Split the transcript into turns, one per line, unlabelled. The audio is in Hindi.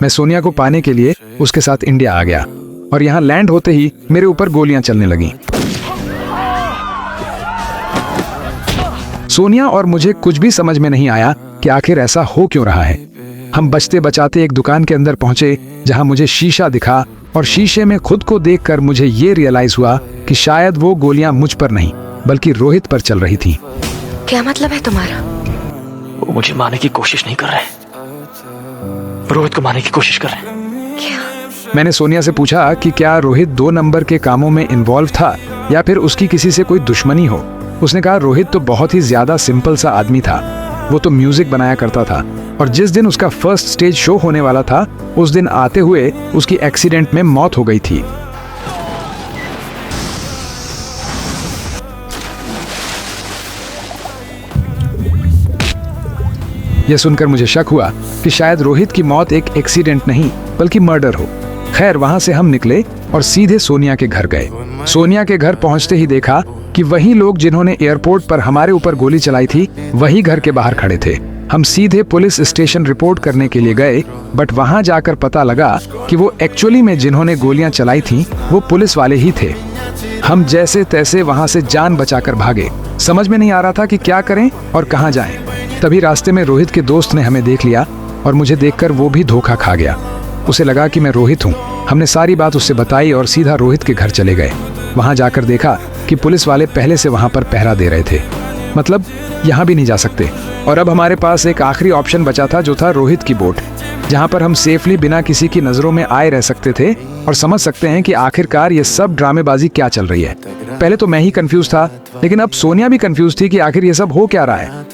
मैं सोनिया को पाने के लिए उसके साथ इंडिया आ गया और यहाँ लैंड होते ही मेरे ऊपर गोलियां चलने लगीं। सोनिया और मुझे कुछ भी समझ में नहीं आया कि आखिर ऐसा हो क्यों रहा है। हम बचते बचाते एक दुकान के अंदर पहुंचे जहां मुझे शीशा दिखा और शीशे में खुद को देखकर मुझे ये रियलाइज हुआ कि शायद वो गोलियां मुझ पर नहीं बल्कि रोहित पर चल रही थीं।
क्या मतलब है तुम्हारा?
वो मुझे मारने की कोशिश नहीं कर रहे, रोहित को मारने की कोशिश कर रहे हैं।
क्या?
मैंने सोनिया से पूछा कि क्या रोहित 2 नंबर के कामों में इन्वॉल्व था या फिर उसकी किसी से कोई दुश्मनी हो। उसने कहा रोहित तो बहुत ही ज्यादा सिंपल सा आदमी था, वो तो म्यूजिक बनाया करता था और जिस दिन उसका फर्स्ट स्टेज शो होने वाला था उस दिन आते हुए उसकी एक्सीडेंट में मौत हो गई थी। यह सुनकर मुझे शक हुआ कि शायद रोहित की मौत एक एक्सीडेंट नहीं बल्कि मर्डर हो। खैर वहां से हम निकले और सीधे सोनिया के घर गए। सोनिया के घर पहुंचते ही देखा कि वही लोग जिन्होंने एयरपोर्ट पर हमारे ऊपर गोली चलाई थी वही घर के बाहर खड़े थे। हम सीधे पुलिस स्टेशन रिपोर्ट करने के लिए गए, बट वहां जाकर पता लगा कि वो एक्चुअली में जिन्होंने गोलियां चलाई थी वो पुलिस वाले ही थे। हम जैसे तैसे वहां से जान बचाकर भागे। समझ में नहीं आ रहा था कि क्या करें और कहां जाएं। तभी रास्ते में रोहित के दोस्त ने हमें देख लिया और मुझे देखकर वो भी धोखा खा गया। उसे लगा कि मैं रोहित हूँ। हमने सारी बात उससे बताई और सीधा रोहित के घर चले गए। वहां जाकर देखा कि पुलिस वाले पहले से वहां पर पहरा दे रहे थे, मतलब यहाँ भी नहीं जा सकते। और अब हमारे पास एक आखिरी ऑप्शन बचा था जो था रोहित की बोट, जहाँ पर हम सेफली बिना किसी की नजरों में आए रह सकते थे और समझ सकते हैं कि आखिरकार ये सब ड्रामेबाजी क्या चल रही है। पहले तो मैं ही कंफ्यूज था, लेकिन अब सोनिया भी कंफ्यूज थी कि आखिर ये सब हो क्या रहा है।